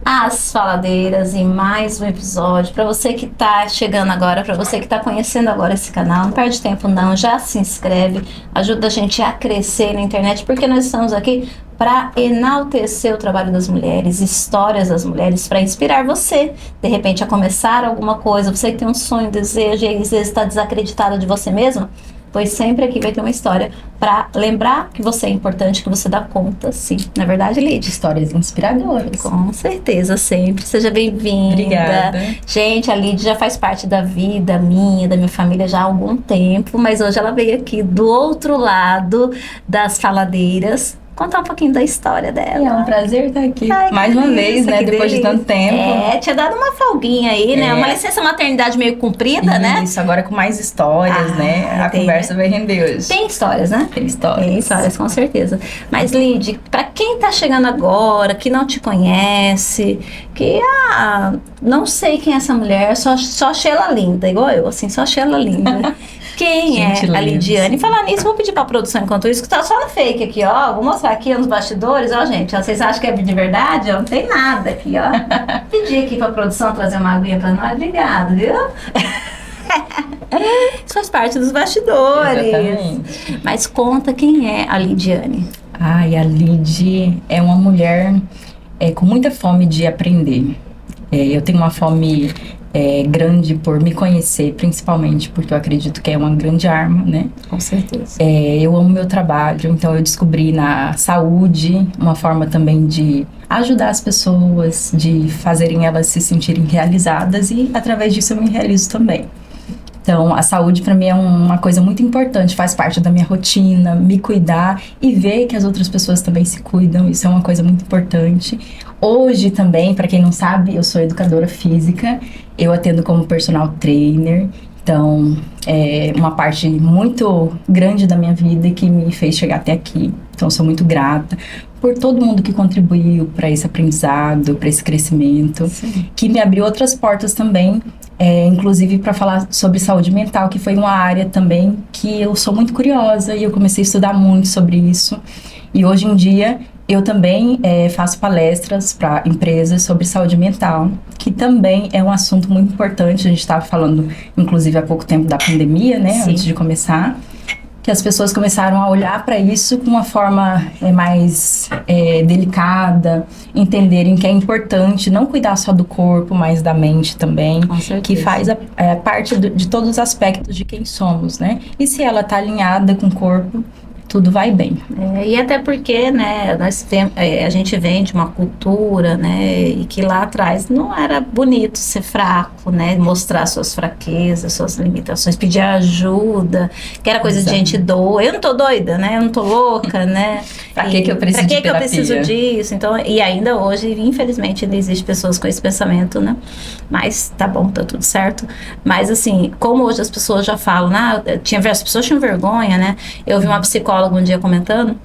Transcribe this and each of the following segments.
As Faladeiras em mais um episódio. Para você que está chegando agora, para você que está conhecendo agora esse canal, não perde tempo não, já se inscreve, ajuda a gente a crescer na internet, porque nós estamos aqui para enaltecer o trabalho das mulheres, histórias das mulheres, para inspirar você, de repente, a começar alguma coisa. Você que tem um sonho, desejo e às vezes está desacreditada de você mesma, pois sempre aqui vai ter uma história para lembrar que você é importante, que você dá conta, sim. Na verdade, Lid? Histórias inspiradoras. Com certeza, sempre. Seja bem-vinda. Obrigada. Gente, a Lid já faz parte da vida minha, da minha família já há algum tempo, mas hoje ela veio aqui do outro lado das faladeiras contar um pouquinho da história dela. É um prazer estar aqui. Ai, mais uma vez, né? Depois de tanto tempo. Tinha dado uma folguinha aí, né? Uma licença maternidade meio comprida, né? Isso, agora com mais histórias, né? A conversa vai render hoje. Tem histórias, né? Tem histórias. Tem histórias, com certeza. Mas, Lid, pra quem tá chegando agora, que não te conhece, que, não sei quem é essa mulher, só achei ela linda, igual eu, assim, só achei ela linda. Quem é a Lidiane? Falar nisso, vou pedir pra produção enquanto isso, que tá só no fake aqui, ó. Vou mostrar aqui nos bastidores, ó, gente. Vocês acham que é de verdade? Ó, não tem nada aqui, ó. Pedir aqui pra produção trazer uma aguinha pra nós. Obrigada, viu? Isso faz parte dos bastidores. Exatamente. Mas conta quem é a Lidiane. Ai, a Lid é uma mulher com muita fome de aprender. Eu tenho uma fome grande por me conhecer, principalmente porque eu acredito que é uma grande arma, né? Com certeza. Eu amo meu trabalho, então eu descobri na saúde uma forma também de ajudar as pessoas, de fazerem elas se sentirem realizadas, e através disso eu me realizo também. Então, a saúde para mim é uma coisa muito importante, faz parte da minha rotina, me cuidar e ver que as outras pessoas também se cuidam, isso é uma coisa muito importante. Hoje também, para quem não sabe, eu sou educadora física, eu atendo como personal trainer, então é uma parte muito grande da minha vida que me fez chegar até aqui. Então, sou muito grata por todo mundo que contribuiu para esse aprendizado, para esse crescimento, sim, que me abriu outras portas também, inclusive para falar sobre saúde mental, que foi uma área também que eu sou muito curiosa e eu comecei a estudar muito sobre isso. E hoje em dia eu também faço palestras para empresas sobre saúde mental, que também é um assunto muito importante. A gente estava falando, inclusive, há pouco tempo da pandemia, né? Sim. Antes de começar, que as pessoas começaram a olhar para isso com uma forma mais delicada, entenderem que é importante não cuidar só do corpo, mas da mente também, que faz parte de todos os aspectos de quem somos, né? E se ela está alinhada com o corpo, tudo vai bem. E até porque, né, a gente vem de uma cultura, né, e que lá atrás não era bonito ser fraco, né, mostrar suas fraquezas, suas limitações, pedir ajuda, que era coisa de gente doida. Eu não tô doida, né, eu não tô louca, né. Pra que eu preciso de terapia? Pra que eu preciso disso? Então, e ainda hoje, infelizmente, ainda existe pessoas com esse pensamento, né, mas tá bom, tá tudo certo. Mas assim, como hoje as pessoas já falam, as pessoas tinham vergonha, né, eu vi uma psicóloga um dia comentando,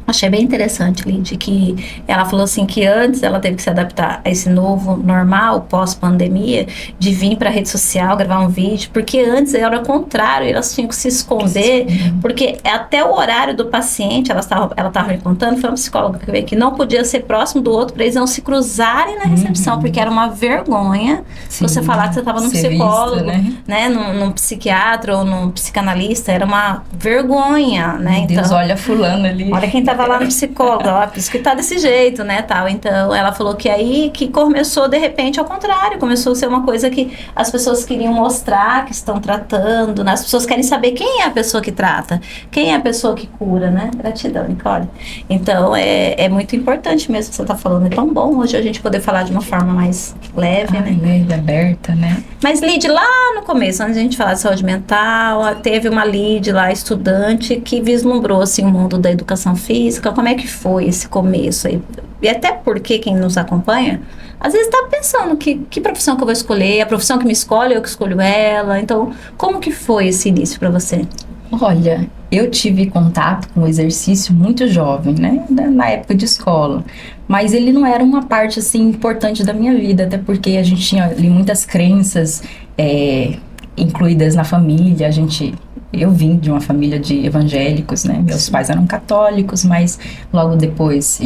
achei bem interessante, Lid, que ela falou assim que antes ela teve que se adaptar a esse novo normal, pós-pandemia, de vir para a rede social, gravar um vídeo, porque antes era o contrário, elas tinham que se esconder, porque até o horário do paciente, ela estava me contando, foi uma psicóloga que veio, que não podia ser próximo do outro para eles não se cruzarem na recepção, porque era uma vergonha você falar que você estava num psicólogo, vista, né, num psiquiatra ou num psicanalista, era uma vergonha, né? Deus, então, olha fulano ali. Olha quem tava lá no psicólogo, ó, por isso que tá desse jeito, né, tal. Então, ela falou que aí que começou, de repente, ao contrário, começou a ser uma coisa que as pessoas queriam mostrar que estão tratando, né? As pessoas querem saber quem é a pessoa que trata, quem é a pessoa que cura, né? Gratidão, Nicole. Então, é muito importante mesmo que você tá falando, é tão bom hoje a gente poder falar de uma forma mais leve, né? Leve, aberta, né? Mas, Lid, lá no começo, antes de a gente falar de saúde mental, teve uma Lid lá, estudante, que vislumbrou, assim, o mundo da educação física. Como é que foi esse começo aí? E até porque quem nos acompanha, às vezes está pensando que profissão que eu vou escolher, a profissão que me escolhe, eu que escolho ela. Então, como que foi esse início para você? Olha, eu tive contato com o exercício muito jovem, né? Na época de escola. Mas ele não era uma parte, assim, importante da minha vida, até porque a gente tinha ali muitas crenças incluídas na família, a gente Eu vim de uma família de evangélicos, né? Meus pais eram católicos, mas logo depois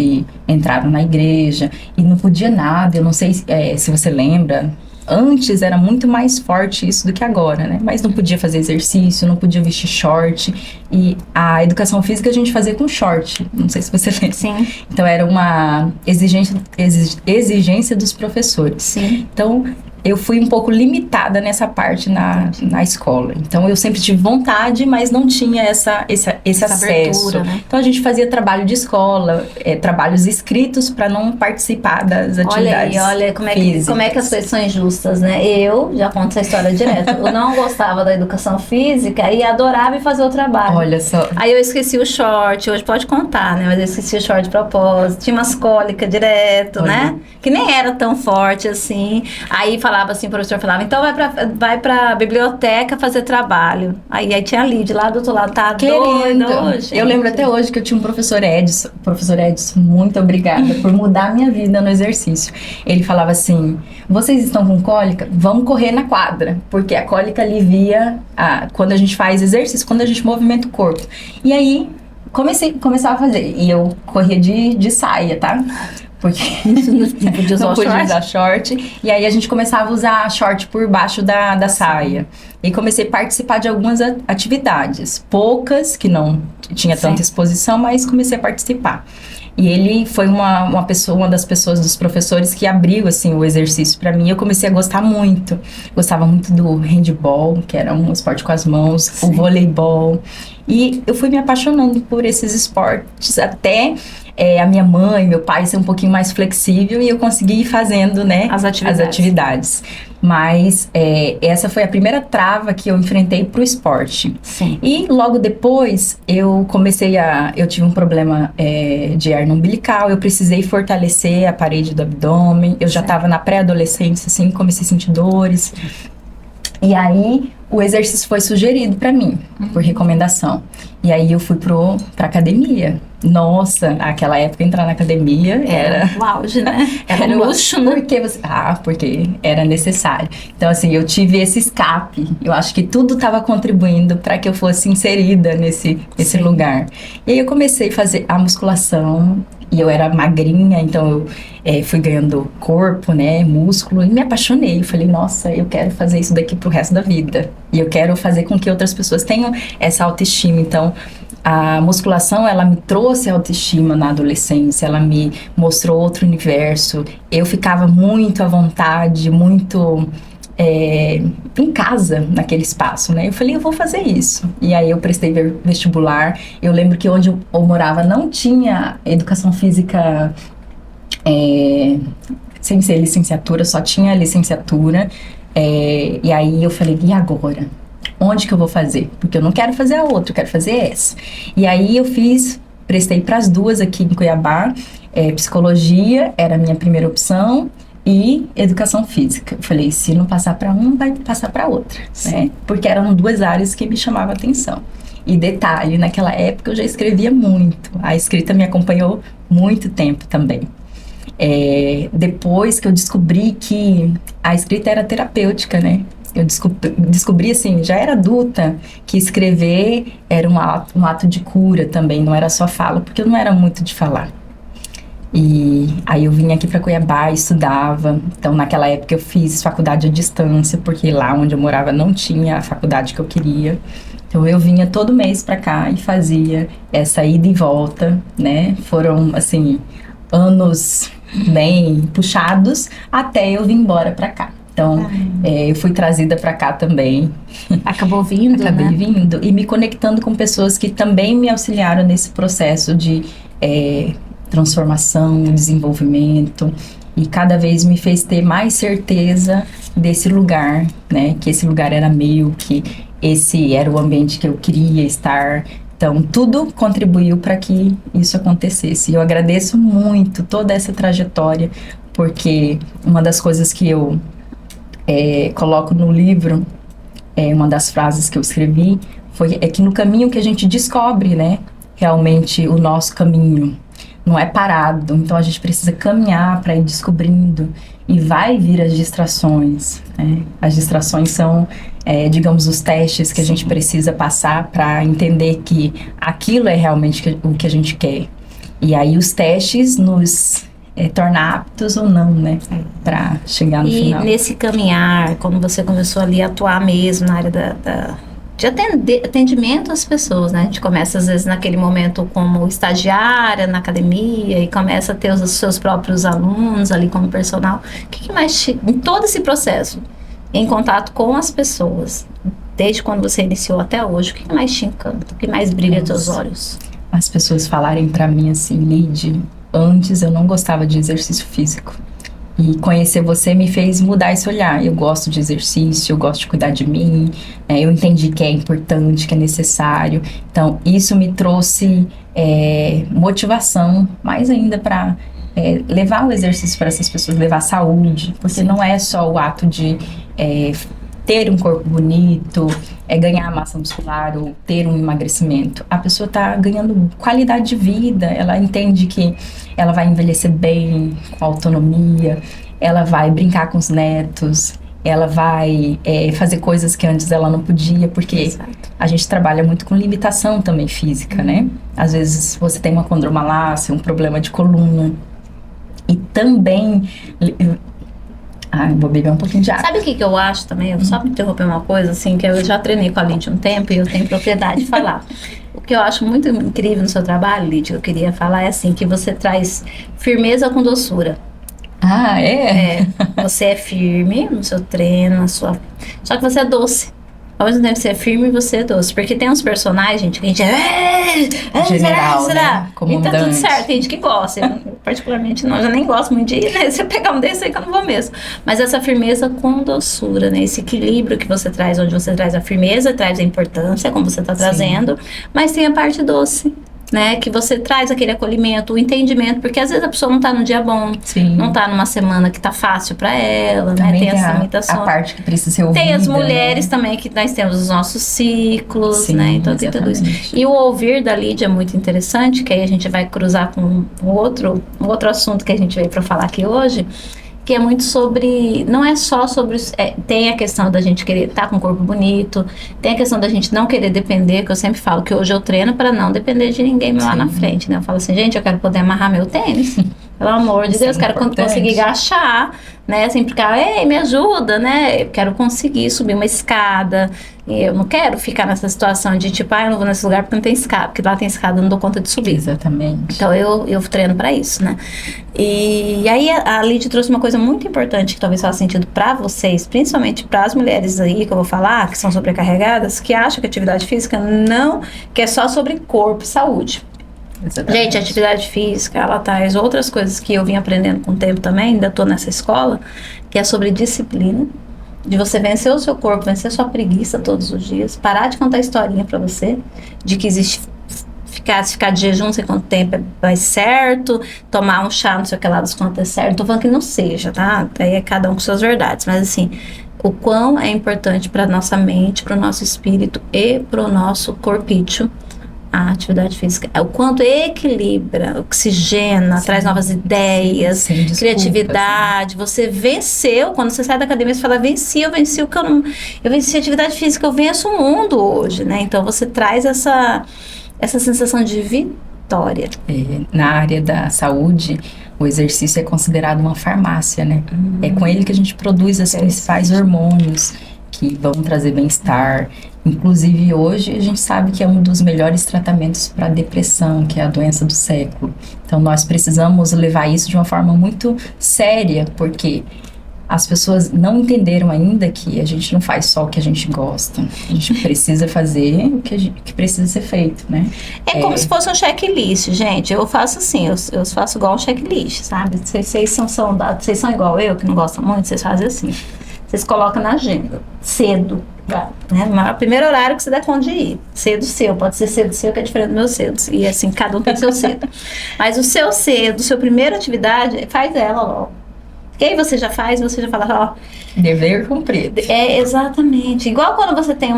entraram na igreja e não podia nada. Eu não sei se você lembra. Antes era muito mais forte isso do que agora, né? Mas não podia fazer exercício, não podia vestir short. E a educação física a gente fazia com short. Não sei se você lembra. Sim. Então era uma exigência dos professores. Sim. Então eu fui um pouco limitada nessa parte na escola. Então eu sempre tive vontade, mas não tinha esse acesso. Abertura, né? Então a gente fazia trabalho de escola, trabalhos escritos para não participar das atividades. Olha como é que as coisas são injustas, né? Eu já conto essa história direto. Eu não gostava da educação física e adorava ir fazer o trabalho. Olha só. Aí eu esqueci o short, hoje pode contar, né? Mas eu esqueci o short de propósito. Tinha umas cólicas direto, né? Que nem era tão forte assim. Aí falava assim, o professor falava, então vai pra biblioteca fazer trabalho. Aí tinha a Lídia lá do outro lado, tá doido hoje. Eu lembro até hoje que eu tinha um professor Edson. Professor Edson, muito obrigada por mudar a minha vida no exercício. Ele falava assim, vocês estão com cólica? Vamos correr na quadra, porque a cólica alivia quando a gente faz exercício, quando a gente movimenta o corpo. E aí, começava a fazer. E eu corria de saia, tá? Porque não podia usar short. E aí a gente começava a usar short por baixo da saia. E comecei a participar de algumas atividades. Poucas, que não tinha tanta exposição, mas comecei a participar. E ele foi uma das pessoas, dos professores que abriu, assim, o exercício para mim. Eu comecei a gostar muito. Gostava muito do handball, que era um esporte com as mãos, o voleibol. E eu fui me apaixonando por esses esportes até a minha mãe, meu pai ser um pouquinho mais flexível e eu consegui ir fazendo, né, as atividades. Mas essa foi a primeira trava que eu enfrentei pro esporte. Sim. E logo depois eu tive um problema de hernia umbilical, eu precisei fortalecer a parede do abdômen, eu já estava na pré-adolescência, assim, comecei a sentir dores. E aí o exercício foi sugerido para mim, por recomendação. E aí eu fui pra academia. Nossa, naquela época entrar na academia era o auge, né? Era um luxo, né? Porque era necessário. Então, assim, eu tive esse escape. Eu acho que tudo estava contribuindo para que eu fosse inserida nesse lugar. E aí eu comecei a fazer a musculação. E eu era magrinha, então eu fui ganhando corpo, né, músculo, e me apaixonei. Eu falei, nossa, eu quero fazer isso daqui pro resto da vida. E eu quero fazer com que outras pessoas tenham essa autoestima. Então, a musculação, ela me trouxe autoestima na adolescência, ela me mostrou outro universo. Eu ficava muito à vontade, muito em casa, naquele espaço, né? Eu falei, eu vou fazer isso. E aí eu prestei vestibular. Eu lembro que onde eu morava não tinha educação física sem ser licenciatura, só tinha licenciatura. E aí eu falei, e agora? Onde que eu vou fazer? Porque eu não quero fazer a outra, eu quero fazer essa. E aí eu prestei para as duas aqui em Cuiabá. Psicologia era a minha primeira opção e educação física. Eu falei, se não passar para uma, vai passar para outra, né? Porque eram duas áreas que me chamavam a atenção. E detalhe, naquela época eu já escrevia muito. A escrita me acompanhou muito tempo também. Depois que eu descobri que a escrita era terapêutica, né? Eu descobri, assim, já era adulta, que escrever era um ato de cura também, não era só fala, porque eu não era muito de falar. E aí eu vim aqui para Cuiabá, estudava. Então, naquela época eu fiz faculdade à distância, porque lá onde eu morava não tinha a faculdade que eu queria. Então, eu vinha todo mês para cá e fazia essa ida e volta, né? Foram, assim, anos bem puxados até eu vir embora para cá. Então, eu fui trazida para cá também. Acabou vindo, Acabei vindo e me conectando com pessoas que também me auxiliaram nesse processo de transformação, desenvolvimento, e cada vez me fez ter mais certeza desse lugar, né? Que esse lugar era meu, que esse era o ambiente que eu queria estar. Então, tudo contribuiu para que isso acontecesse. E eu agradeço muito toda essa trajetória, porque uma das coisas que eu coloco no livro, uma das frases que eu escrevi, é que no caminho que a gente descobre, né, realmente o nosso caminho. não é parado. Então a gente precisa caminhar para ir descobrindo e vai vir as distrações, né? As distrações são, digamos, os testes que a gente precisa passar para entender que aquilo é realmente o que a gente quer. E aí os testes nos torna aptos ou não, né, para chegar no final. E nesse caminhar, quando você começou ali a atuar mesmo na área de atendimento às pessoas, né? A gente começa às vezes naquele momento como estagiária na academia e começa a ter os seus próprios alunos ali como personal. O que mais em todo esse processo, em contato com as pessoas, desde quando você iniciou até hoje, o que mais te encanta? O que mais brilha aos teus olhos? As pessoas falarem para mim assim, Lid, antes eu não gostava de exercício físico. E conhecer você me fez mudar esse olhar. Eu gosto de exercício, eu gosto de cuidar de mim, eu entendi que é importante, que é necessário. Então, isso me trouxe motivação, mais ainda para levar o exercício para essas pessoas, levar saúde. Porque não é só o ato de ter um corpo bonito, ganhar massa muscular ou ter um emagrecimento. A pessoa está ganhando qualidade de vida, ela entende que ela vai envelhecer bem, com autonomia, ela vai brincar com os netos, ela vai fazer coisas que antes ela não podia, porque Exato. A gente trabalha muito com limitação também física, né? Às vezes você tem uma condromalácia, um problema de coluna, e também... vou beber um pouquinho de água. Sabe o que eu acho também? Eu só me interromper uma coisa, assim, que eu já treinei com a Lídia um tempo e eu tenho propriedade de falar. O que eu acho muito incrível no seu trabalho, Lídia, que eu queria falar é assim, que você traz firmeza com doçura. Você é firme no seu treino, só que você é doce. Ao mesmo tempo que você é firme, você é doce. Porque tem uns personagens, gente, que a gente general, será? Né? Comandante. E tá tudo certo, tem gente que gosta. Eu, particularmente, não, eu já nem gosto muito de ir, né? Se eu pegar um desse aí que eu não vou mesmo. Mas essa firmeza com doçura, né? Esse equilíbrio que você traz, onde você traz a firmeza, traz a importância, como você tá trazendo, mas tem a parte doce. Né, que você traz aquele acolhimento, o entendimento, porque às vezes a pessoa não tá num dia bom, Sim. não tá numa semana que tá fácil para ela, também né? Tem essa limitação. A parte que precisa ser ouvida. Tem as mulheres, né? Também, que nós temos os nossos ciclos, Sim, né? Então tem tudo isso. E o ouvir da Lídia é muito interessante, que aí a gente vai cruzar com um outro assunto que a gente veio para falar aqui hoje, que é muito sobre, não é só sobre, tem a questão da gente querer estar com o corpo bonito, tem a questão da gente não querer depender, que eu sempre falo que hoje eu treino para não depender de ninguém lá na frente, né? Eu falo assim, gente, eu quero poder amarrar meu tênis, pelo amor de Deus, quero conseguir agachar, né? Assim, porque, ei, me ajuda, né? Eu quero conseguir subir uma escada, eu não quero ficar nessa situação de tipo, eu não vou nesse lugar porque não tem escada, porque lá tem escada, eu não dou conta de subir. Exatamente. Então eu treino para isso, né? E aí a Lídia trouxe uma coisa muito importante que talvez faça sentido para vocês, principalmente para as mulheres aí que eu vou falar, que são sobrecarregadas, que acham que a atividade física que é só sobre corpo e saúde. Exatamente. Gente, a atividade física, ela traz outras coisas que eu vim aprendendo com o tempo também, ainda tô nessa escola, que é sobre disciplina, de você vencer o seu corpo, vencer a sua preguiça todos os dias, parar de contar historinha pra você, de que existe ficar de jejum não sei quanto tempo vai certo, tomar um chá não sei o que lá dos quanto é certo, tô falando que não seja, tá? Aí é cada um com suas verdades, mas assim, o quão é importante pra nossa mente, pro nosso espírito e pro nosso corpício a atividade física, o quanto equilibra, oxigena, sim, traz novas ideias, sim, criatividade, você venceu, quando você sai da academia você fala, eu venci o que eu venci a atividade física, eu venço o mundo hoje, né? Então você traz essa sensação de vitória. Na área da saúde, o exercício é considerado uma farmácia, né? É com ele que a gente produz os principais hormônios que vão trazer bem-estar. Inclusive, hoje, a gente sabe que é um dos melhores tratamentos para depressão, que é a doença do século. Então, nós precisamos levar isso de uma forma muito séria, porque as pessoas não entenderam ainda que a gente não faz só o que a gente gosta. A gente precisa fazer o que precisa ser feito, né? É como se fosse um checklist, gente. Eu faço assim, eu faço igual um checklist, sabe? Vocês são igual eu, que não gostam muito, vocês fazem assim. Vocês colocam na agenda, cedo, né? O primeiro horário que você der conta de ir. Cedo seu, pode ser cedo seu, que é diferente do meu cedo. E assim, cada um tem seu cedo. Mas o seu cedo, sua primeira atividade, faz ela logo. E aí você já fala, ó... Dever cumprido. Exatamente. Igual quando você tem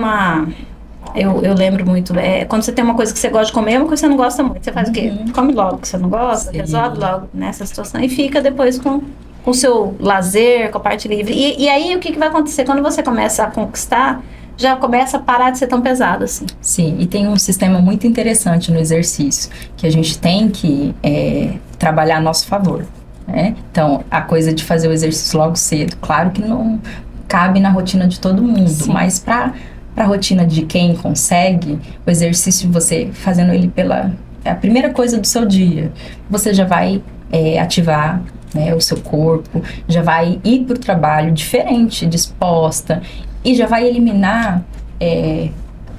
Eu lembro muito, quando você tem uma coisa que você gosta de comer, uma coisa que você não gosta muito, você faz o quê? Come logo que você não gosta, resolve logo nessa situação e fica depois com o seu lazer, com a parte livre. E aí, o que vai acontecer? Quando você começa a conquistar, já começa a parar de ser tão pesado, assim. Sim, e tem um sistema muito interessante no exercício, que a gente tem que trabalhar a nosso favor, né? Então, a coisa de fazer o exercício logo cedo, claro que não cabe na rotina de todo mundo, sim, mas para a rotina de quem consegue, o exercício, você fazendo ele a primeira coisa do seu dia, você já vai ativar, né, o seu corpo, já vai ir para o trabalho diferente, disposta, e já vai eliminar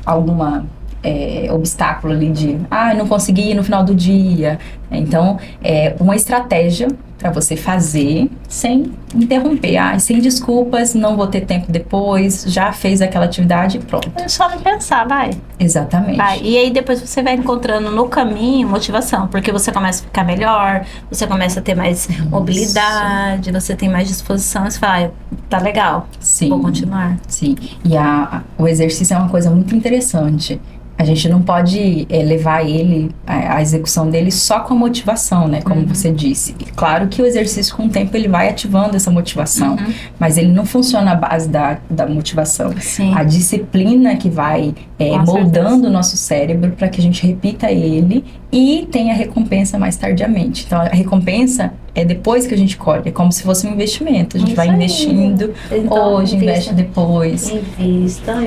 alguma obstáculo ali de, não consegui ir no final do dia. Então, uma estratégia para você fazer sem interromper, sem desculpas, não vou ter tempo depois, já fez aquela atividade e pronto. É só não pensar, vai. Exatamente. Vai. E aí depois você vai encontrando no caminho motivação, porque você começa a ficar melhor, você começa a ter mais mobilidade, você tem mais disposição, você fala, tá legal, sim, vou continuar. Sim, e o exercício é uma coisa muito interessante. A gente não pode levar a execução dele só com a motivação, né? Como você disse. E claro que o exercício, com o tempo, ele vai ativando essa motivação. Mas ele não funciona à base da motivação. Sim. A disciplina que vai moldando o nosso cérebro para que a gente repita ele e tenha recompensa mais tardiamente. Então, a recompensa é depois que a gente colhe. É como se fosse um investimento. A gente vai investindo então, hoje, investe depois. Invistam.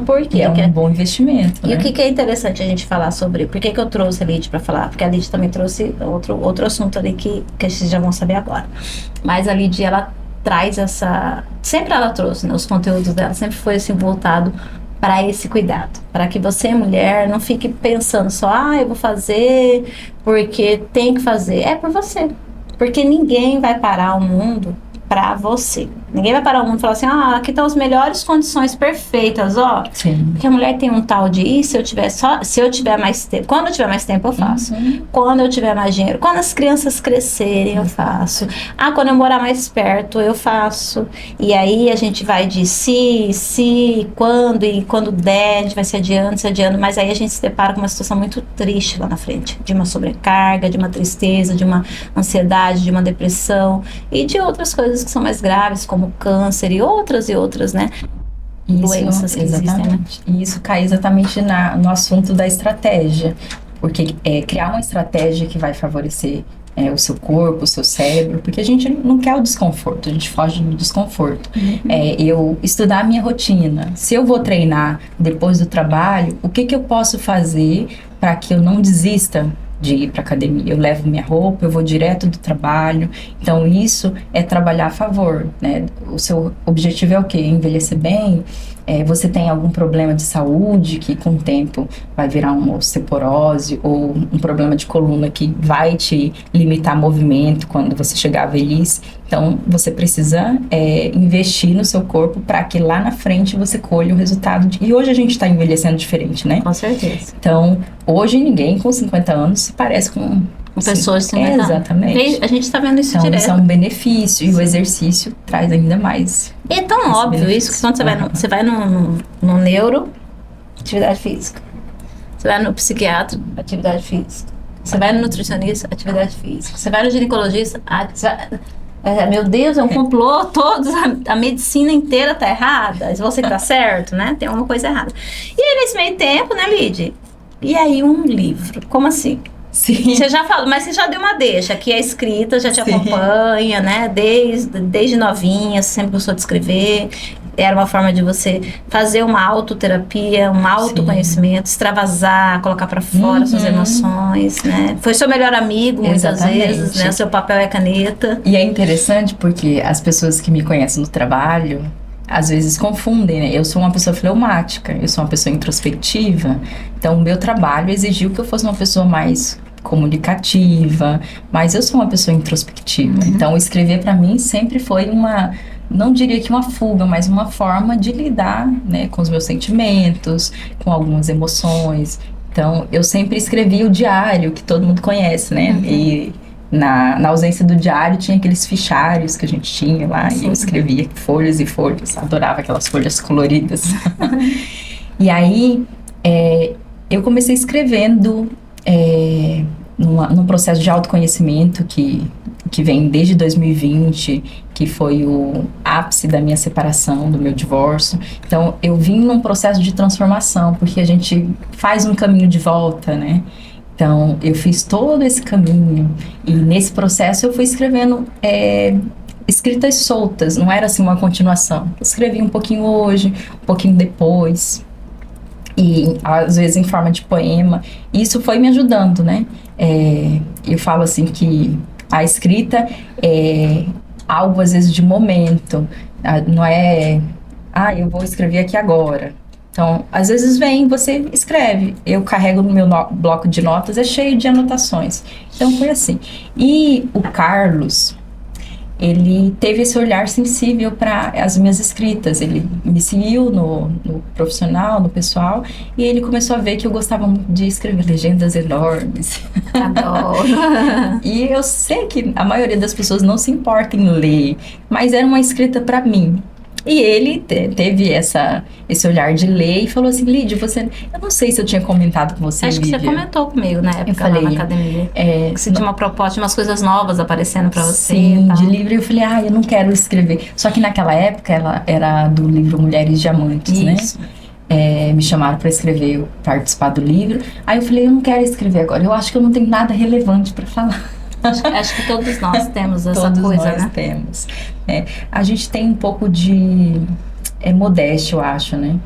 Por quê? É um bom investimento, E o que é interessante a gente falar sobre... Por que eu trouxe a Lid para falar? Porque a Lid também trouxe outro assunto ali que vocês já vão saber agora. Mas a Lid, ela traz essa... Sempre ela trouxe, né? Os conteúdos dela sempre foi assim, voltado para esse cuidado, para que você, mulher, não fique pensando só, eu vou fazer porque tem que fazer. É por você, porque ninguém vai parar o mundo para você. Ninguém vai parar o mundo e falar assim, aqui estão as melhores condições perfeitas, ó. Sim. Porque a mulher tem um tal de, se eu tiver mais tempo, quando eu tiver mais tempo eu faço. Quando eu tiver mais dinheiro, quando as crianças crescerem eu faço. Quando eu morar mais perto eu faço. E aí a gente vai de quando e quando der, a gente vai se adiando, mas aí a gente se depara com uma situação muito triste lá na frente, de uma sobrecarga, de uma tristeza, de uma ansiedade, de uma depressão e de outras coisas que são mais graves, como câncer e outras, né? Doenças que existem, né? E isso cai exatamente no assunto da estratégia, porque criar uma estratégia que vai favorecer o seu corpo, o seu cérebro, porque a gente não quer o desconforto, a gente foge do desconforto. Eu estudar a minha rotina, se eu vou treinar depois do trabalho, o que eu posso fazer para que eu não desista de ir para academia? Eu levo minha roupa, eu vou direto do trabalho. Então isso é trabalhar a favor, né? O seu objetivo é o quê? Envelhecer bem? Você tem algum problema de saúde que com o tempo vai virar uma osteoporose ou um problema de coluna que vai te limitar movimento quando você chegar à velhice. Então você precisa investir no seu corpo para que lá na frente você colhe o resultado. E hoje a gente está envelhecendo diferente, né? Com certeza. Então hoje ninguém com 50 anos se parece com pessoas de 50 anos. Exatamente. A gente está vendo isso então, direto. Isso é um benefício. E o exercício traz ainda mais. E é tão óbvio benefício. Isso que quando você vai no neuro, atividade física. Você vai no psiquiatra, atividade física. Você vai no nutricionista, atividade física. Você vai no ginecologista, meu Deus, é um complô, a medicina inteira tá errada. Você que tá certo, né? Tem alguma coisa errada. E aí, nesse meio tempo, né, Lid? E aí, um livro. Como assim? Sim. Você já falou, mas você já deu uma deixa, que é escrita, já te acompanha, né? Desde novinha, você sempre gostou de escrever. Era uma forma de você fazer uma autoterapia, um autoconhecimento, extravasar, colocar pra fora suas emoções, né? Foi seu melhor amigo, muitas vezes, né? Seu papel é caneta. E é interessante porque as pessoas que me conhecem no trabalho, às vezes confundem, né? Eu sou uma pessoa fleumática, eu sou uma pessoa introspectiva, então o meu trabalho exigiu que eu fosse uma pessoa mais comunicativa, mas eu sou uma pessoa introspectiva. Então escrever para mim sempre foi não diria que uma fuga, mas uma forma de lidar, né, com os meus sentimentos, com algumas emoções. Então eu sempre escrevi o diário, que todo mundo conhece, né? E Na ausência do diário, tinha aqueles fichários que a gente tinha lá, e eu escrevia folhas e folhas, adorava aquelas folhas coloridas. E aí, eu comecei escrevendo num processo de autoconhecimento que vem desde 2020, que foi o ápice da minha separação, do meu divórcio. Então, eu vim num processo de transformação, porque a gente faz um caminho de volta, né? Então, eu fiz todo esse caminho e nesse processo eu fui escrevendo escritas soltas, não era assim uma continuação. Eu escrevi um pouquinho hoje, um pouquinho depois, e às vezes em forma de poema. E isso foi me ajudando, né? Eu falo assim que a escrita é algo às vezes de momento, não é, eu vou escrever aqui agora. Então, às vezes você escreve. Eu carrego no meu bloco de notas, é cheio de anotações. Então, foi assim. E o Carlos, ele teve esse olhar sensível para as minhas escritas. Ele me seguiu no profissional, no pessoal, e ele começou a ver que eu gostava muito de escrever legendas enormes. Adoro. E eu sei que a maioria das pessoas não se importa em ler, mas era uma escrita para mim. E ele teve esse olhar de ler e falou assim: Lídia, eu não sei se eu tinha comentado com você, Acho que Lívia. você comentou comigo na época, eu falei, lá na academia. Que você tinha uma proposta de umas coisas novas aparecendo pra você. Sim, e tal. de livro. E eu falei, eu não quero escrever. Só que naquela época, ela era do livro Mulheres Diamantes, Isso. né? Me chamaram para escrever, participar do livro. Aí eu falei, eu não quero escrever agora. Eu acho que eu não tenho nada relevante para falar. Acho que todos nós temos essa Todos coisa, nós né? temos. A gente tem um pouco de modéstia, eu acho, né?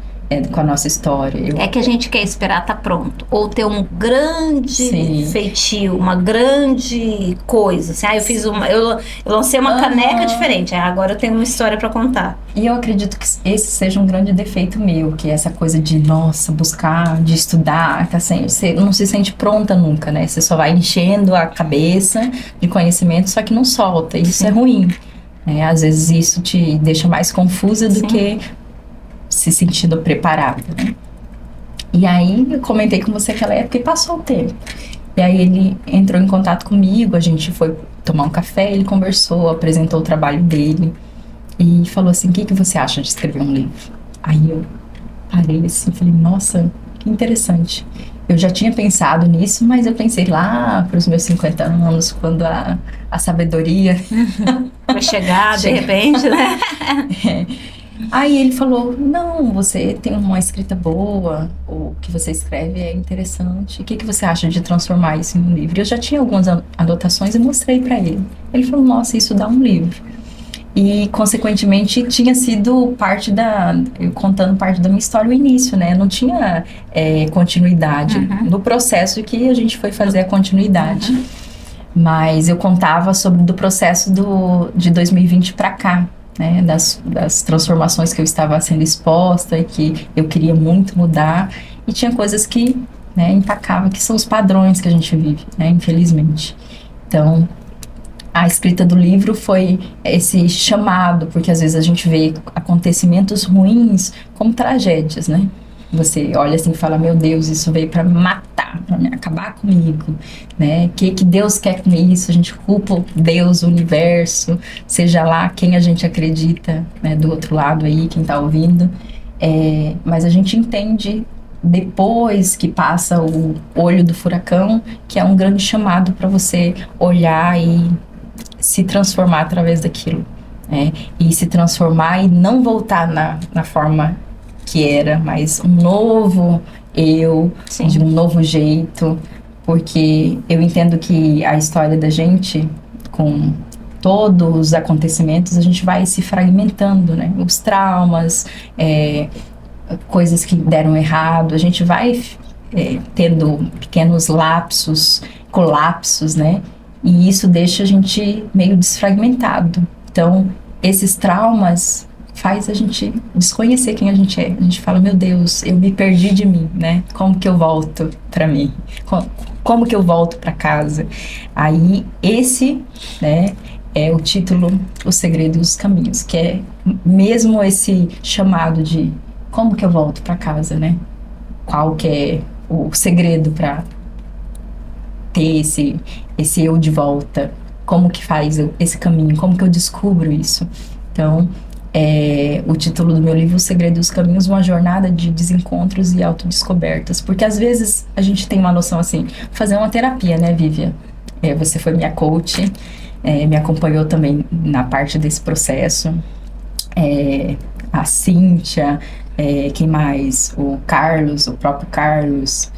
Com a nossa história. É que a gente quer esperar tá pronto. Ou ter um grande Sim. feitio, uma grande coisa. Assim, eu fiz eu lancei uma caneca diferente. Agora eu tenho uma história para contar. E eu acredito que esse seja um grande defeito meu, que é essa coisa de, buscar, de estudar, você não se sente pronta nunca, né? Você só vai enchendo a cabeça de conhecimento, só que não solta. E isso é ruim. Às vezes isso te deixa mais confusa do que se sentindo preparada, né? E aí eu comentei com você aquela época e passou o tempo. E aí ele entrou em contato comigo, a gente foi tomar um café, ele conversou, apresentou o trabalho dele e falou assim: o que você acha de escrever um livro? Aí eu parei assim, falei, nossa, que interessante. Eu já tinha pensado nisso, mas eu pensei lá para os meus 50 anos, quando a sabedoria vai chegar de repente, né? Aí ele falou, não, você tem uma escrita boa, o que você escreve é interessante, o que você acha de transformar isso em um livro? Eu já tinha algumas anotações e mostrei para ele. Ele falou, nossa, isso dá um livro. E, consequentemente, tinha sido eu contando parte da minha história, o início, né? Não tinha continuidade no processo que a gente foi fazer a continuidade. Mas eu contava do processo de 2020 para cá, né? Das transformações que eu estava sendo exposta e que eu queria muito mudar. E tinha coisas que empacavam, que são os padrões que a gente vive, né? Infelizmente. Então, a escrita do livro foi esse chamado, porque às vezes a gente vê acontecimentos ruins como tragédias, né? Você olha assim e fala, meu Deus, isso veio para me matar, para me acabar comigo, né? Que Deus quer com isso? A gente culpa Deus, o universo, seja lá quem a gente acredita, né? Do outro lado aí, quem tá ouvindo. Mas a gente entende depois que passa o olho do furacão, que é um grande chamado para você olhar e se transformar através daquilo, né? E se transformar e não voltar na forma que era, mas um novo eu, Sim. de um novo jeito, porque eu entendo que a história da gente, com todos os acontecimentos, a gente vai se fragmentando, né? Os traumas, coisas que deram errado, a gente vai tendo pequenos lapsos, colapsos, né? E isso deixa a gente meio desfragmentado. Então, esses traumas faz a gente desconhecer quem a gente é. A gente fala, meu Deus, eu me perdi de mim, né? Como que eu volto para mim? Como que eu volto para casa? Aí, esse, né, é o título O Segredo dos Caminhos, que é mesmo esse chamado de como que eu volto para casa, né? Qual que é o segredo para ter esse eu de volta, como que faz esse caminho, como que eu descubro isso. Então, o título do meu livro, O Segredo dos Caminhos, uma jornada de desencontros e autodescobertas. Porque às vezes a gente tem uma noção assim, fazer uma terapia, né, Vivian? Você foi minha coach, me acompanhou também na parte desse processo. A Cíntia, quem mais? O Carlos, o próprio Carlos,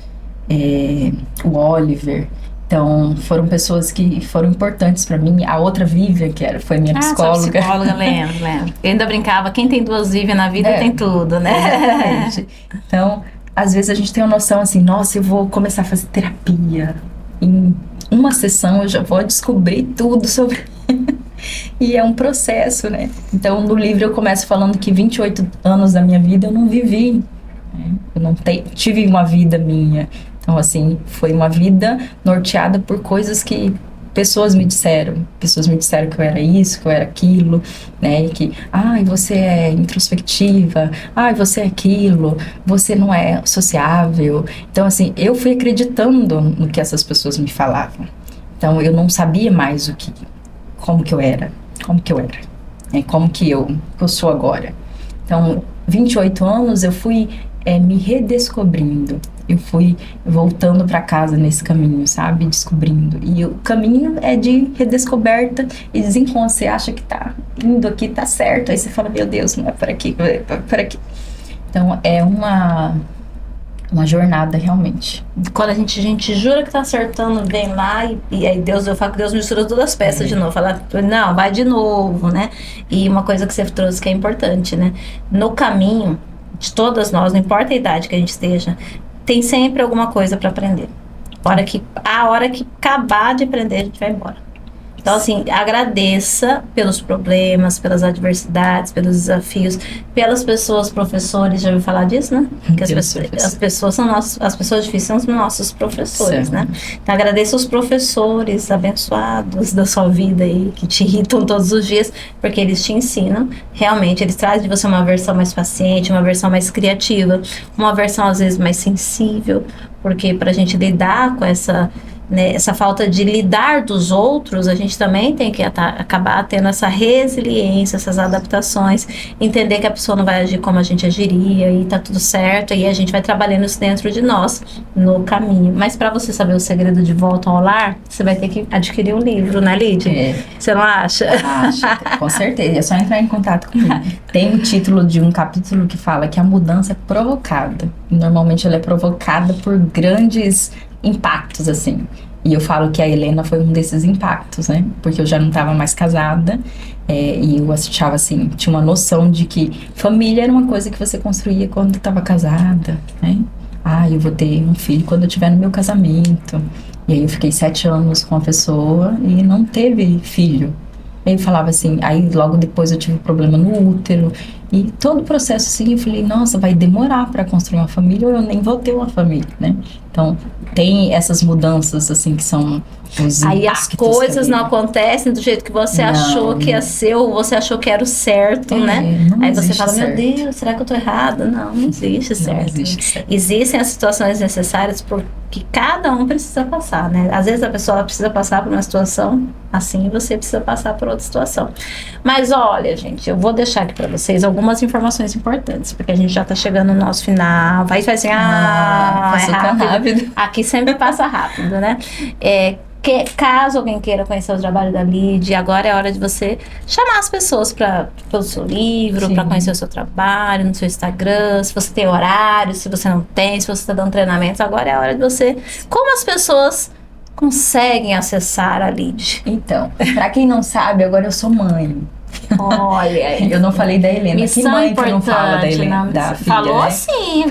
o Oliver. Então, foram pessoas que foram importantes pra mim. A outra Vivian, foi minha psicóloga. Sua psicóloga, lembro. Eu ainda brincava, quem tem 2 Vivian na vida tem tudo, né? Exatamente. Então, às vezes a gente tem uma noção assim, nossa, eu vou começar a fazer terapia. Em uma sessão eu já vou descobrir tudo sobre... E é um processo, né? Então, no livro eu começo falando que 28 anos da minha vida eu não vivi. Né? Eu não tive uma vida minha. Então, assim, foi uma vida norteada por coisas que pessoas me disseram. Pessoas me disseram que eu era isso, que eu era aquilo, né? E que, você é introspectiva, você é aquilo, você não é sociável. Então, assim, eu fui acreditando no que essas pessoas me falavam. Então, eu não sabia mais como que eu era, como que eu sou agora. Então, 28 anos eu fui me redescobrindo. Eu fui voltando para casa nesse caminho, sabe? Descobrindo. E o caminho é de redescoberta e desencontro. Você acha que tá indo aqui, tá certo. Aí você fala, meu Deus, não é por aqui, é por aqui. Então, é uma jornada, realmente. Quando a gente jura que tá acertando, vem lá e aí eu falo que Deus mistura todas as peças de novo. Fala, não, vai de novo, né? E uma coisa que você trouxe que é importante, né? No caminho de todas nós, não importa a idade que a gente esteja, tem sempre alguma coisa para aprender. A hora que acabar de aprender, a gente vai embora. Então, assim, agradeça pelos problemas, pelas adversidades, pelos desafios, pelas pessoas, professores, já ouviu falar disso, né? Que as pessoas difíceis são os nossos professores, né? Então, agradeça os professores abençoados da sua vida aí, que te irritam todos os dias, porque eles te ensinam, realmente, eles trazem de você uma versão mais paciente, uma versão mais criativa, uma versão, às vezes, mais sensível, porque pra gente lidar com essa falta de lidar dos outros, a gente também tem que acabar tendo essa resiliência, essas adaptações, entender que a pessoa não vai agir como a gente agiria e tá tudo certo, e a gente vai trabalhando isso dentro de nós, no caminho. Mas para você saber o segredo de volta ao lar, você vai ter que adquirir um livro, né, Lídia? Você não acha? Acho, com certeza. É só entrar em contato comigo. Tem um título de um capítulo que fala que a mudança é provocada. Normalmente ela é provocada por grandes impactos, assim. E eu falo que a Helena foi um desses impactos, né? Porque eu já não estava mais casada, e eu achava assim, tinha uma noção de que família era uma coisa que você construía quando estava casada, né? Eu vou ter um filho quando eu estiver no meu casamento. E aí eu fiquei 7 anos com a pessoa e não teve filho. E aí eu falava assim, aí logo depois eu tive um problema no útero. E todo o processo assim, eu falei, nossa, vai demorar para construir uma família ou eu nem vou ter uma família, né? Então, tem essas mudanças assim que são os aí as coisas não acontecem do jeito que você achou que ia ser, ou você achou que era o certo, né? Aí você fala, certo. Meu Deus, será que eu tô errada? Não existe certo. Não existe certo. Existem as situações necessárias porque cada um precisa passar, né? Às vezes a pessoa precisa passar por uma situação assim, você precisa passar por outra situação. Mas olha, gente, eu vou deixar aqui para vocês algumas informações importantes, porque a gente já tá chegando no nosso final. Vai assim, é rápido. Aqui sempre passa rápido, né? Caso alguém queira conhecer o trabalho da Lídia, agora é hora de você chamar as pessoas pelo seu livro, para conhecer o seu trabalho, no seu Instagram, se você tem horário, se você não tem, se você está dando treinamentos, agora é a hora de você... Como as pessoas conseguem acessar a Lídia? Então, para quem não sabe, agora eu sou mãe. Olha, eu não falei da Helena. Que mãe que não fala da Helena, da filha, falou né? Sim,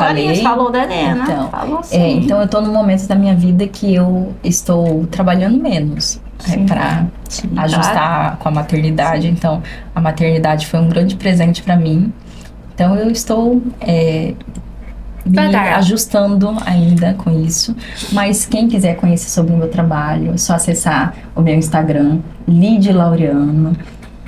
falou da Helena. Então, falou sim. Então eu tô num momento da minha vida que eu estou trabalhando menos para ajustar com a maternidade. Sim. Então, a maternidade foi um grande presente para mim. Então, eu estou me ajustando ainda com isso. Mas quem quiser conhecer sobre o meu trabalho, é só acessar o meu Instagram, Lídia Laureano.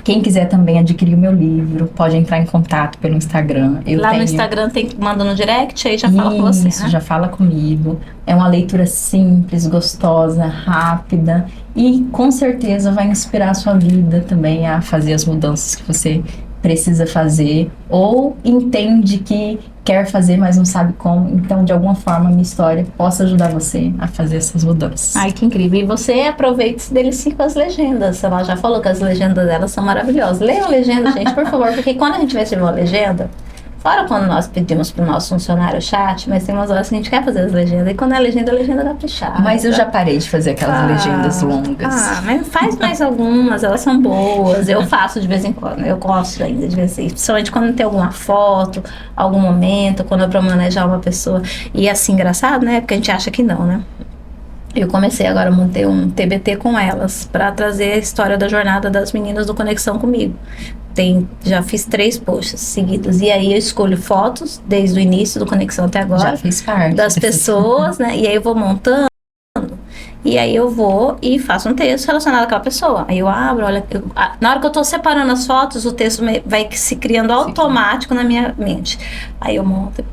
Quem quiser também adquirir o meu livro, pode entrar em contato pelo Instagram. Lá no Instagram manda no direct, aí já fala com você, Isso, né? já fala comigo. É uma leitura simples, gostosa, rápida e com certeza vai inspirar a sua vida também a fazer as mudanças que você precisa fazer ou entende que quer fazer, mas não sabe como. Então, de alguma forma, a minha história possa ajudar você a fazer essas mudanças. Ai, que incrível. E você aproveita e se delicie com as legendas. Ela já falou que as legendas delas são maravilhosas. Leiam a legenda, gente, por favor, porque quando a gente vai escrever uma legenda, fora quando nós pedimos pro nosso funcionário chat, mas tem umas horas que a gente quer fazer as legendas. E quando é a legenda caprichada. Mas eu já parei de fazer aquelas legendas longas. Mas faz mais algumas, elas são boas. Eu faço de vez em quando, eu gosto ainda de vez em quando. Principalmente quando tem alguma foto, algum momento, quando é pra manejar uma pessoa. E assim, engraçado, né? Porque a gente acha que não, né? Eu comecei agora a manter um TBT com elas para trazer a história da jornada das meninas do Conexão Comigo. Já fiz 3 posts seguidos. E aí eu escolho fotos desde o início do Conexão até agora. Já fiz parte. Das pessoas, né? E aí eu vou montando. E aí eu vou e faço um texto relacionado àquela pessoa. Aí eu abro, olha... na hora que eu tô separando as fotos, o texto vai se criando automático na minha mente. Aí eu monto...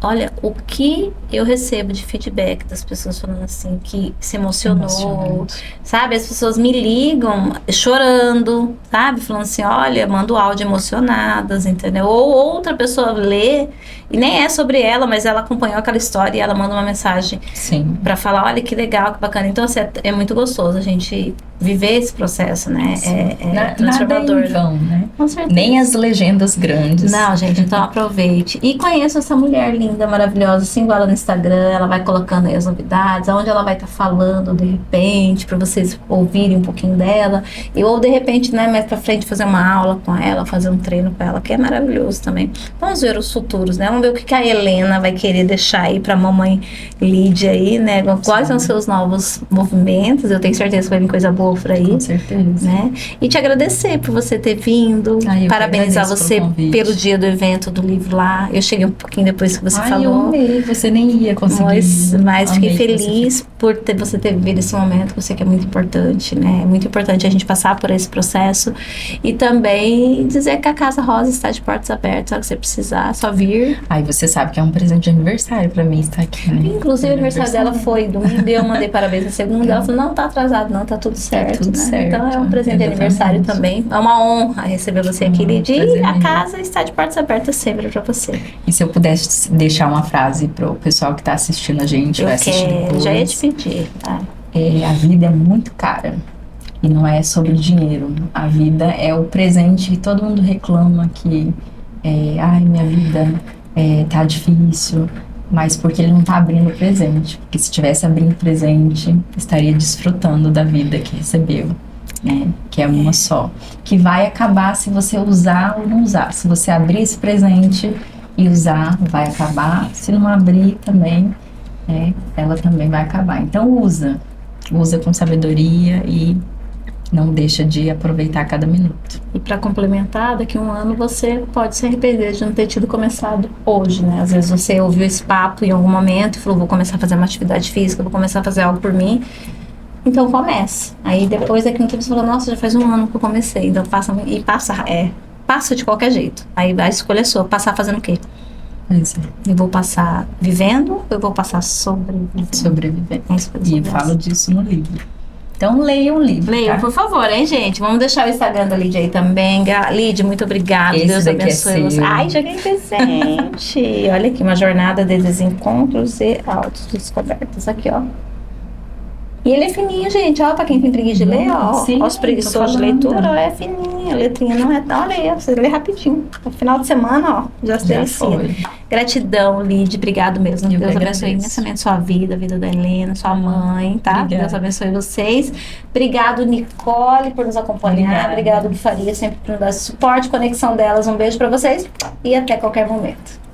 Olha, o que eu recebo de feedback das pessoas falando assim, que se emocionou, sabe? As pessoas me ligam chorando, sabe? Falando assim, olha, mando áudio emocionadas, entendeu? Ou outra pessoa lê, e nem é sobre ela, mas ela acompanhou aquela história e ela manda uma mensagem pra falar, olha, que legal, que bacana. Então, assim, é muito gostoso a gente viver esse processo, né? É transformador. Nada em vão, né? Com certeza. Nem as legendas grandes. Não, gente, então aproveite. E conheça essa mulher linda, maravilhosa, siga ela no Instagram, ela vai colocando aí as novidades, aonde ela vai estar falando de repente, para vocês ouvirem um pouquinho dela. Ou de repente, né, mais pra frente, fazer uma aula com ela, fazer um treino com ela, que é maravilhoso também. Vamos ver os futuros, né? Vamos ver o que a Helena vai querer deixar aí pra mamãe Lídia aí, né? Quais são os seus novos movimentos? Eu tenho certeza que vai vir coisa boa por aí. Com certeza. Né? E te agradecer por você ter vindo. Parabenizar você pelo dia do evento do livro lá. Eu cheguei um pouquinho depois que você falou. Eu amei, você nem ia conseguir. Mas fiquei feliz por você ter vivido esse momento, que eu sei que é muito importante, né? É muito importante a gente passar por esse processo. E também dizer que a Casa Rosa está de portas abertas, só que você precisar, só vir. Aí você sabe que é um presente de aniversário pra mim estar aqui, né? Inclusive, o aniversário dela foi domingo e eu mandei parabéns na segunda. Ela falou, não, tá atrasado, não, tá tudo certo. Né? Certo. Então é um presente de aniversário também. É uma honra receber você aqui, Lídia. E a casa está de portas abertas sempre pra você. E se eu pudesse deixar uma frase pro pessoal que tá assistindo a gente, vai assistir depois. Já ia te pedir, tá? A vida é muito cara. E não é sobre dinheiro. A vida é o presente. E todo mundo reclama que ai, minha vida tá difícil. Mas porque ele não tá abrindo o presente. Porque se estivesse abrindo o presente, estaria desfrutando da vida que recebeu. Né? Que é uma só. Que vai acabar se você usar ou não usar. Se você abrir esse presente e usar, vai acabar. Se não abrir também, ela também vai acabar. Então usa com sabedoria e não deixa de aproveitar cada minuto. E para complementar, daqui a um ano você pode se arrepender de não ter tido começado hoje, né? Às vezes você ouviu esse papo em algum momento e falou, vou começar a fazer uma atividade física, vou começar a fazer algo por mim. Então comece. Aí depois daqui a um tempo você fala, nossa, já faz um ano que eu comecei. Então passa de qualquer jeito. Aí a escolha é sua, passar fazendo o quê? Eu vou passar vivendo ou eu vou passar sobrevivendo? Sobrevivendo. E falo disso no livro. Então leiam o livro. Leiam, tá? Por favor, hein, gente? Vamos deixar o Instagram da Lídia aí também. Lídia, muito obrigada. Deus abençoe você. Ai, já ganhei presente. Olha aqui, uma jornada de desencontros e autodescobertas. Aqui, ó. E ele é fininho, gente, ó, pra quem tem preguiça de ler, ó. Sim, os preguiçosos de leitura, ó, é fininho, a letrinha não é tão, olha aí, você lê rapidinho. No final de semana, ó, já se delicia. Gratidão, Lídia, obrigado mesmo. Deus abençoe imensamente sua vida, a vida da Helena, sua mãe, tá? Obrigada. Deus abençoe vocês. Obrigado, Nicole, por nos acompanhar. Obrigado, Faria, sempre por nos dar esse suporte, conexão delas. Um beijo pra vocês e até qualquer momento.